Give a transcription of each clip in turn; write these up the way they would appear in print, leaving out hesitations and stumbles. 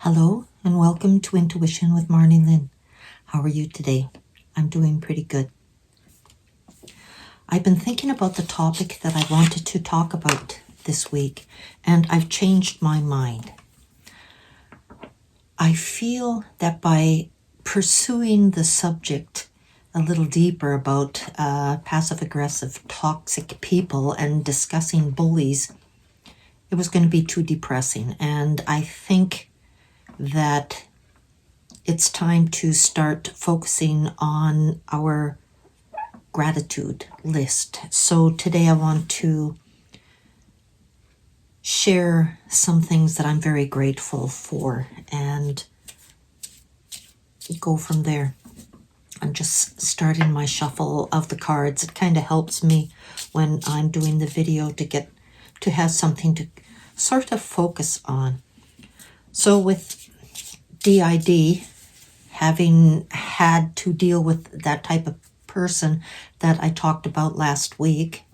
Hello and welcome to Intuition with Marnie Lynn. How are you today? I'm doing pretty good. I've been thinking about the topic that I wanted to talk about this week, and I've changed my mind. I feel that by pursuing the subject a little deeper about passive-aggressive, toxic people and discussing bullies, it was going to be too depressing, and I think that it's time to start focusing on our gratitude list. So today I want to share some things that I'm very grateful for and go from there. I'm just starting my shuffle of the cards. It kind of helps me when I'm doing the video to have something to sort of focus on. So with DID, having had to deal with that type of person that I talked about last week,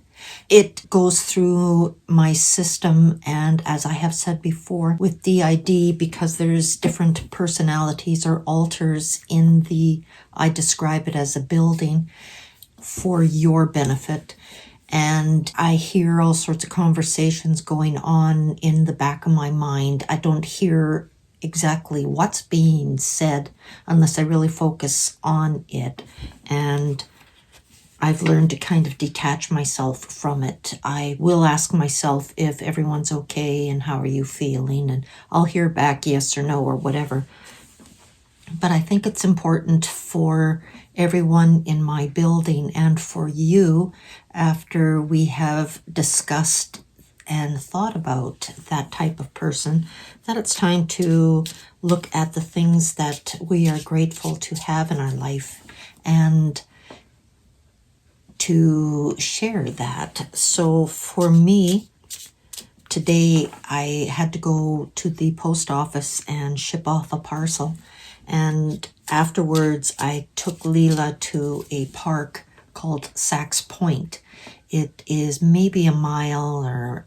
it goes through my system, and as I have said before, with DID, because there's different personalities or alters in I describe it as a building for your benefit, and I hear all sorts of conversations going on in the back of my mind. I don't hear exactly what's being said unless I really focus on it, and I've learned to kind of detach myself from it. I will ask myself if everyone's okay and how are you feeling, and I'll hear back yes or no or whatever. But I think it's important for everyone in my building and for you, after we have discussed and thought about that type of person, that it's time to look at the things that we are grateful to have in our life and to share that. So for me, today I had to go to the post office and ship off a parcel. And afterwards, I took Leela to a park called Sachs Point. It is maybe a mile or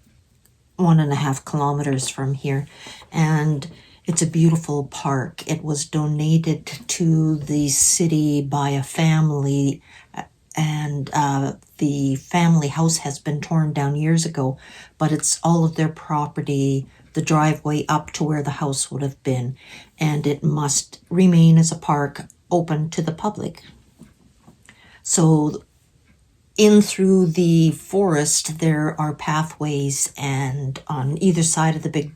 1.5 kilometers from here, and it's a beautiful park. It was donated to the city by a family, and the family house has been torn down years ago, but it's all of their property, the driveway up to where the house would have been, and it must remain as a park open to the public. So in through the forest, there are pathways, and on either side of the big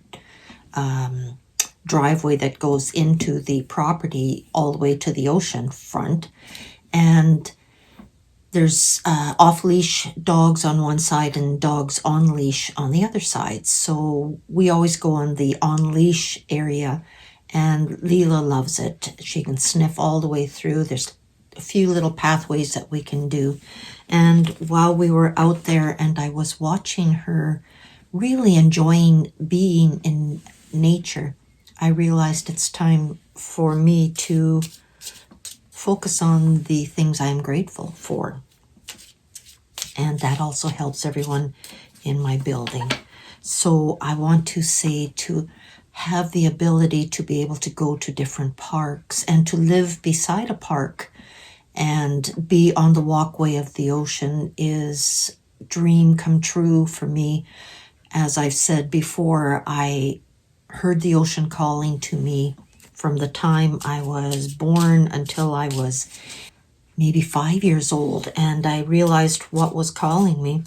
driveway that goes into the property all the way to the ocean front, and there's off-leash dogs on one side and dogs on leash on the other side. So we always go on the on-leash area, and Leela loves it. She can sniff all the way through. There's a few little pathways that we can do. And while we were out there and I was watching her really enjoying being in nature, I realized it's time for me to focus on the things I'm grateful for. And that also helps everyone in my building. So I want to say, to have the ability to be able to go to different parks and to live beside a park and be on the walkway of the ocean is dream come true for me. As I've said before, I heard the ocean calling to me from the time I was born until I was maybe 5 years old, and I realized what was calling me.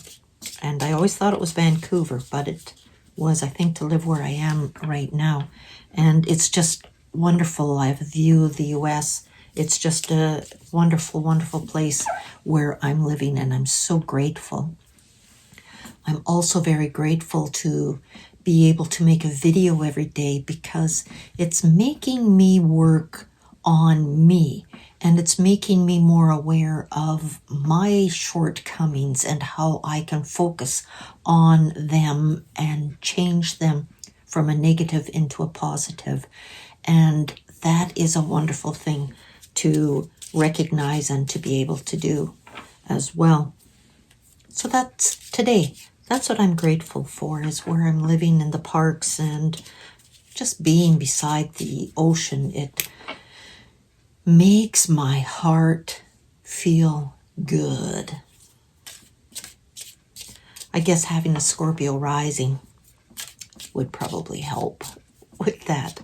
And I always thought it was Vancouver, but it was, I think, to live where I am right now. And it's just wonderful. I have a view of the US. It's just a wonderful, wonderful place where I'm living, and I'm so grateful. I'm also very grateful to be able to make a video every day, because it's making me work on me, and it's making me more aware of my shortcomings and how I can focus on them and change them from a negative into a positive. And that is a wonderful thing to recognize and to be able to do as well. So that's today. That's what I'm grateful for, is where I'm living in the parks and just being beside the ocean, it makes my heart feel good. I guess having a Scorpio rising would probably help with that.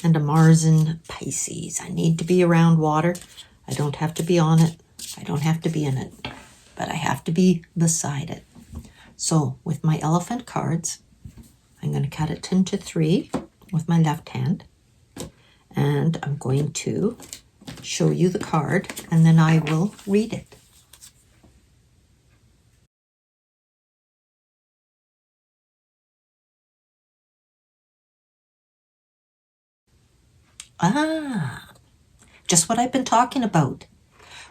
And a Mars in Pisces. I need to be around water. I don't have to be on it. I don't have to be in it. But I have to be beside it. So with my elephant cards, I'm going to cut it into 3 with my left hand. And I'm going to show you the card, and then I will read it. Just what I've been talking about.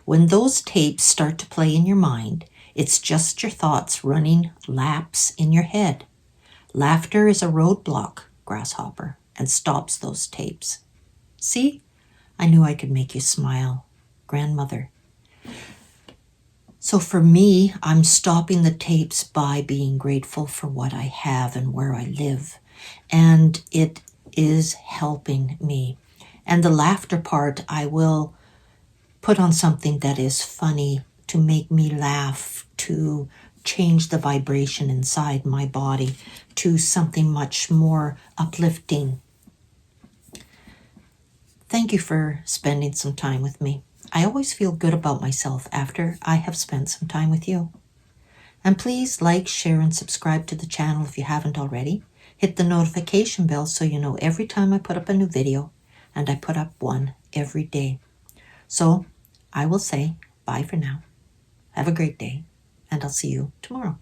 When those tapes start to play in your mind, it's just your thoughts running laps in your head. Laughter is a roadblock, grasshopper, and stops those tapes. See? I knew I could make you smile, grandmother. So for me, I'm stopping the tapes by being grateful for what I have and where I live. And it is helping me. And the laughter part, I will put on something that is funny to make me laugh, to change the vibration inside my body to something much more uplifting. Thank you for spending some time with me. I always feel good about myself after I have spent some time with you. And please like, share, and subscribe to the channel if you haven't already. Hit the notification bell so you know every time I put up a new video, and I put up one every day. So I will say bye for now. Have a great day, and I'll see you tomorrow.